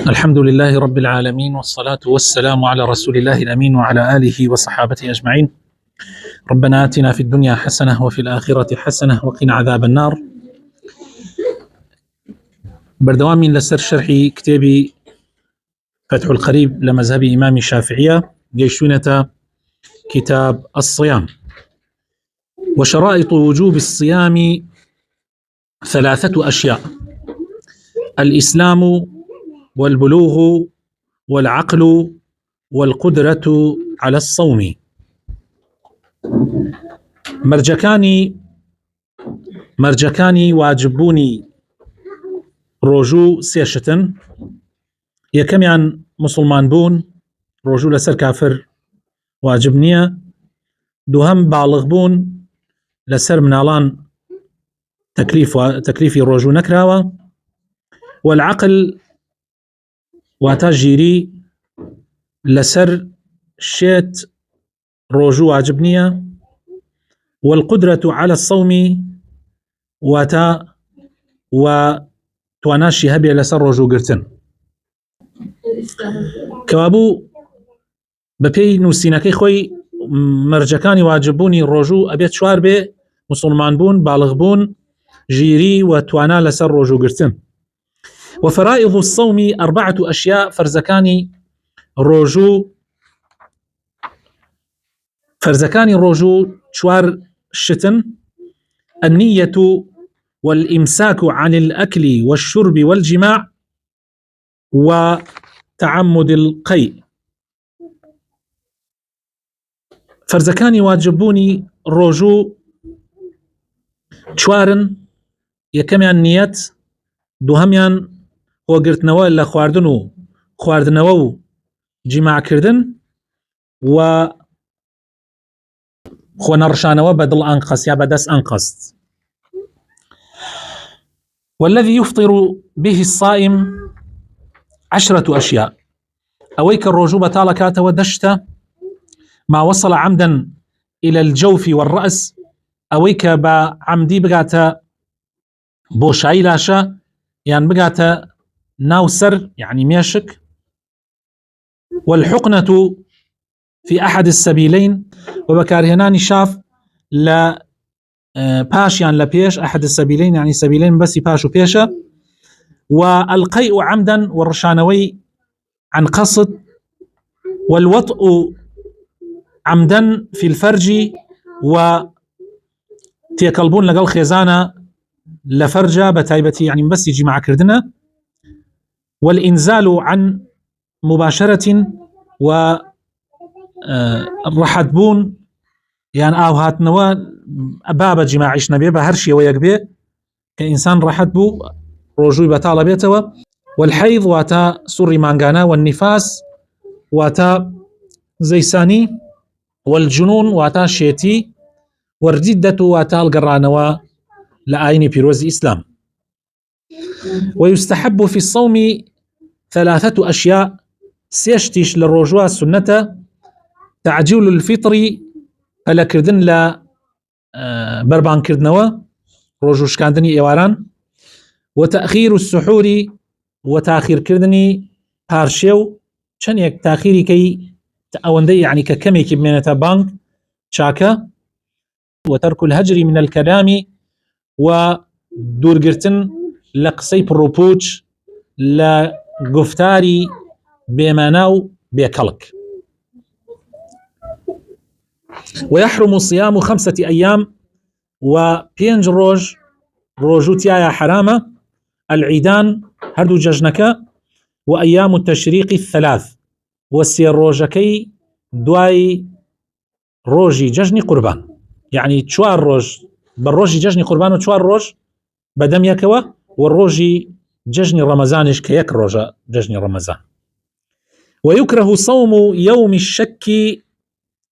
الحمد لله رب العالمين، والصلاة والسلام على رسول الله الأمين وعلى آله وصحابته أجمعين. ربنا آتنا في الدنيا حسنة وفي الآخرة حسنة وقنا عذاب النار. بردوامين لسر شرحي كتابي فتح القريب لمذهب إمام الشافعية جيشونة كتاب الصيام. وشرائط وجوب الصيام 3 أشياء: الإسلام والبلوغ والعقل والقدرة على الصوم. مرجكاني واجبوني روجو سيشتن. يكميان مسلمان بون روجو لسر كافر واجبنية. دوهم بالغ بون لسر منالان تكليفي روجو نكراوة. والعقل واتاجيري لسر شيت روجو واجبنية. والقدرة على الصوم واتا وتواناشي هبي لسر روجو قرتن. كوابو بپی نووسینەکەی خۆی مرجەکانی واجببوونی ڕۆژوو ئەبێت 4 بێ: مسلمان بوون، باڵغ بوون، ژیری و توانا لەسەر ڕۆژوگرتن. وفرائض الصوم 4 أشياء. فەرزەکانی ڕۆژوو 4 شتن: النية والإمساك عن الأكل والشرب والجماع وتعمد القيء. فەرزەکانی واجببوونی ڕۆژوو 4: یەکەمیان نیەت، دووهەمیان خۆگرتنەوە لە خواردنەوە و جیماعکردن و خۆنەڕشانەوە بە دڵ ئەنقەست یا بەدەست ئەنقەست. والذي يفطر به الصائم 10 أشياء. ئەوەی کە ڕۆژوو بەتاڵەکاتەوە 10: ما وصل عمدا إلى الجوف والرأس. أويك با عمدي بقاتا بوشاي لاشا، يعني بقاتا ناوسر يعني ميشك. والحقنة في أحد السبيلين. وبكارهناني شاف لا باش يعني لبيش أحد السبيلين، يعني سبيلين بس باش وبيشا. والقيء عمدا والرشانوي عن قصد. والوطء عمدا في الفرج وتيكلبون لقل خيزانة لفرجة بتايبتي يعني بس يجي مع كردنا. والإنزال عن مباشرة والرحدبون يعني هات نوا بابا جماعيش نبي بهرشي ويقبي كإنسان رحدبو روجوي بتالا بيتوا. والحيض واتا سوري مانغانا. والنفاس واتا زيساني. والجنون واتا شيتي. والردة واتا القرانوا لآين بيروز إسلام. ويستحب في الصوم 3 أشياء. سيشتيش للرجوع السنة: تعجيل الفطر هلا كردن لا بربان كردنوا رجوش كاندني إيواران. وتأخير السحور وتأخير كردني بارشيو شنيك تأخيري كي تأوندي يعني ككمي كبمينة بانك شاكا. وترك الهجر من الكلام ودور قرتن لقصي بروبوش لقفتاري بماناو بيكالك. ويحرم صيام 5 أيام وبينج روجو تيايا حرامة: العيدان هردو ججنكا، وأيام التشريق 3، والسير روجكي دواي روجي ججني قربان. يعني 4 روج بالروجي ججني قربان و4 روج بدم يكوا، والروجي ججني رمضانش كيك روجا ججني رمضان. ويكره صوم يوم الشك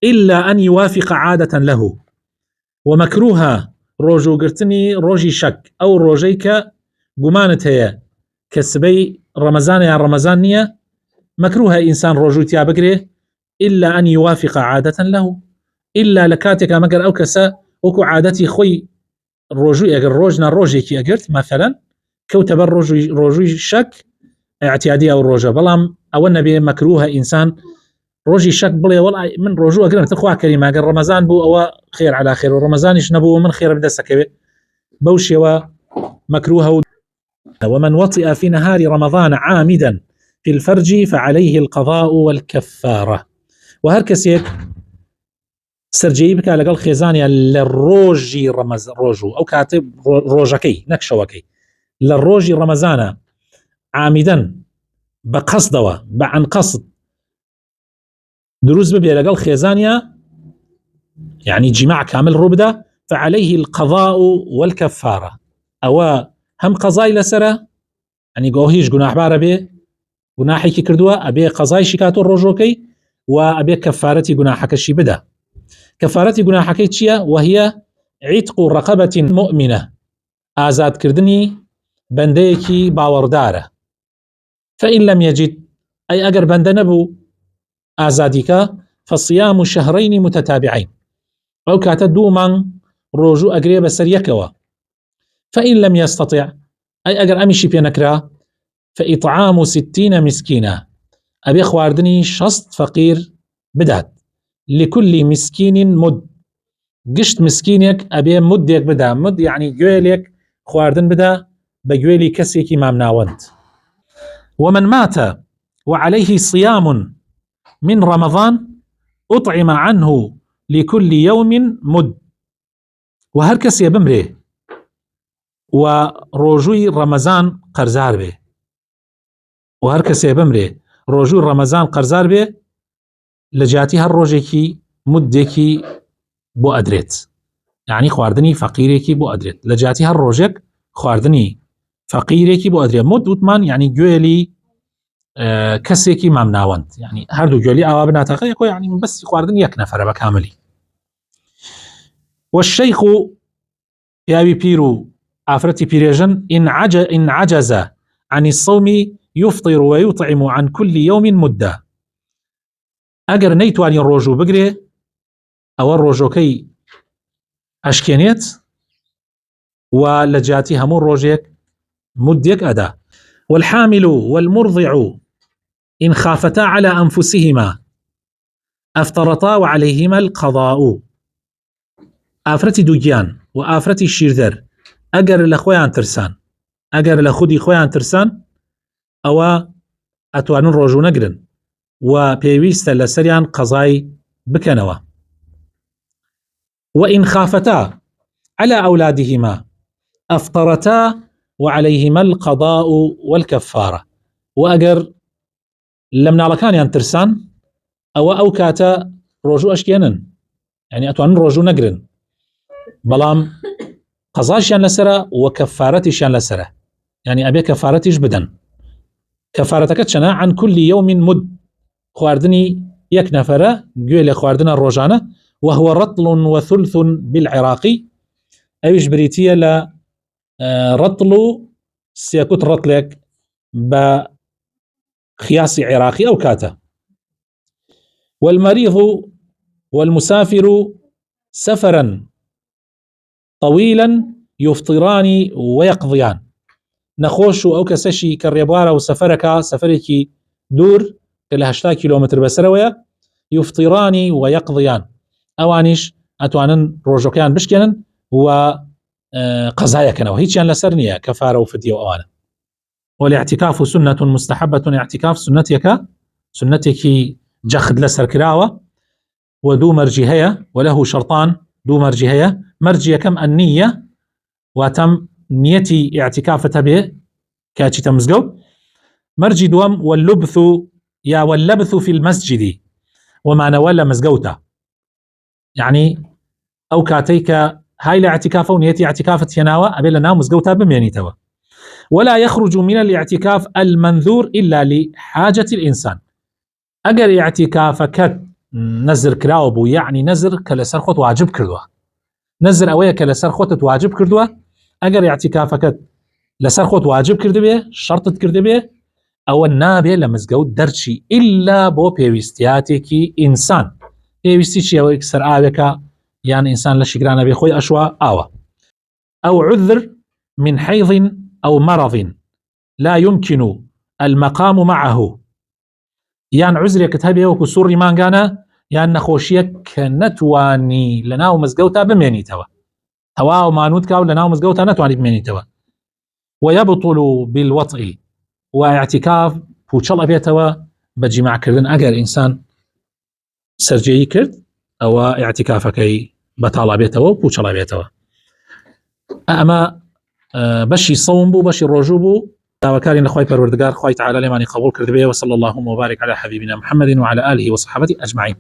إلا أن يوافق عادة له. ومكروها روجو قرتني روجي شك أو روجيك قمانت هي كسبي رمضان يا رمضانية، مكروها إنسان روجو تيا بقري إلا أن يوافق عادة له. إلا لكاتك مقر أو كسا وكو عادتي خوي روجو يقر روجنا روجي كي أقرت مثلا كوتبر روجو شك اعتيادية أو الروجة بلام أو النبي مكروه إنسان روجي شك بلي والله من روجو أقرأ تخوع كريمة قال رمضان بو أو خير على خير ورمضان يشنبو من خير بدأ سكبه بوشي ومكروه. ومن وطئ في نهار رمضان عامدا في الفرج فعليه القضاء والكفارة. وهركسيك سرجي بك لقل خيزانيا للروجي روجو أو كاتب روجكي نكشوكي للروجي رمضان عامدا بقصدوا بعن قصد دروز ببي لقل خيزانيا يعني جماع كامل ربدا فعليه القضاء والكفارة أو هم قضاء لسرة يعني قوهيش قناح بارا بي قناحي كي كردوا أبي قضاء شكاتو الرجوكي وأبي كفارتي قناحك الشي بدا. كفارتي قناحك تشيا وهي عتق رقبة مؤمنة آزاد كردني بنديكي باوردارة. فإن لم يجد أي أجر بند نبو آزادك فصيام شهرين متتابعين أو كاتدو من روجو أقريب سريكوا. فإن لم يستطع أي أجر أمشي بينكرا فإطعام 60 مسكينة أبي خواردني شصت فقير بدات لكل مسكين مد قشت مسكينك أبي مدك بدا مد يعني جويلك خواردن بدا بجويلي كسيكي مامناونت. ومن مات وعليه صيام من رمضان أطعم عنه لكل يوم مد. وهركس يبمره وروجوي رمضان قرزار به وهركس يبمره روجوي رمضان قرزار به لجاتي هالروجيكي مدكي بو أدريت يعني خواردني فقيريكي بو أدريت لجاتي هالروجك خواردني فقيريكي بو أدريت مد وثمان يعني جويلي كسيكي مامناوند يعني هردو جويلي أو بناتقي يعني بس خواردني يك نفر بكاملي. والشيخ يابي بيرو آفرتي بيريجن إن عجز عن الصوم يفطر ويطعم عن كل يوم مدة. أجر نيتواني الروجو بقري أو الروجوكي أشكينيت ولجاتي همون روجيك مديك أدا. والحامل والمرضع إن خافتا على أنفسهما أفطرتا وعليهما القضاء. آفرتي دوجيان وآفرتي الشيردر أجر لخويان ترسان أجر لخودي خويان ترسان أو أتوانون روجو نقرن وبيويست لسريان قضاي بكنوا. وإن خافتا على أولادهما أفطرتا وعليهما القضاء والكفارة. وأجر لم نالكان ينترسان أو كاتا روجو أشكينن يعني أتوانون روجو نقرن بلام قضاشيان لسرة وكفارتشيان لسرة يعني أبي كفارتش بدن كفارتك تشنا عن كل يوم مد خواردني يك نفرة قيل خواردنا الروجانة وهو رطل وثلث بالعراقي أيش بريتية لا رطل سيكوت رطلك بخياس عراقي أو كاتا. والمريض والمسافر سفرا طويلا يفطران ويقضيان نخوش أو كسشي كالريبارة وسفرك سفرك دور كالهشتا كيلومتر بسروية يفطران ويقضيان أوانيش أتوانن روجوكيان بشكنن وقضايا كانوا هيتشان لسرنية كفارة وفدية وأوانا. والاعتكاف سنة مستحبة اعتكاف سنتك جخد لسر كراوة وذو مرجهية وله شرطان ذو مرجهية مرجية كم النية وتم نيتي اعتكافة به كاتي تمزقو مرجي دوم واللبث يا واللبث في المسجد وما نوال مزقوتا يعني أو كاتيك هاي لاعتكافه ونيتي اعتكافة يناوى أبي لنا مزقوتا بميانيتوا. ولا يخرج من الاعتكاف المنذور إلا لحاجة الإنسان. أجر اعتكافك نزر كراوبو يعني نزر كالسر خوت واجب كردوه نزر أويا كالسر خوت واجب كردوه أجر اعتكافك لسر خوت واجب كردبه شرط كردبه أو النابه لمزقود درشي إلا بو بيوستياتيكي إنسان بيوستيشي أو إكسر آبك يعني إنسان لشكرانا بيخوي أشوا أو عذر من حيض أو مرض لا يمكن المقام معه یان عزرێکت هەبێ وەکو سوڕی مانگانە یان نەخۆشیەک کە نەتوانی لەناو مزگەوتا بمێنیتەوە، تەواو مانوت کاو لەناو مزگەوتا نەتوانی بمێنیتەوە. ويبطل بالوطء، واعتكاف پوچەڵ ئەبێتەوە بە جیماعکردن ئەگەر ئینسان سەرجێیی کرد ئەوە ئاعتیکافەکەی بەتاڵا بێتەوە و پوچەڵا بێتەوە. ئەمە بەشی سەوم بوو، بەشی ڕۆژوو بوو. داواکاری لەخوای پەروەردگار خوای تعالی لێمانی قبول کرد بێ. وصلى اللهم وبارك على حبيبنا محمد وعلى آله وصحبه أجمعين.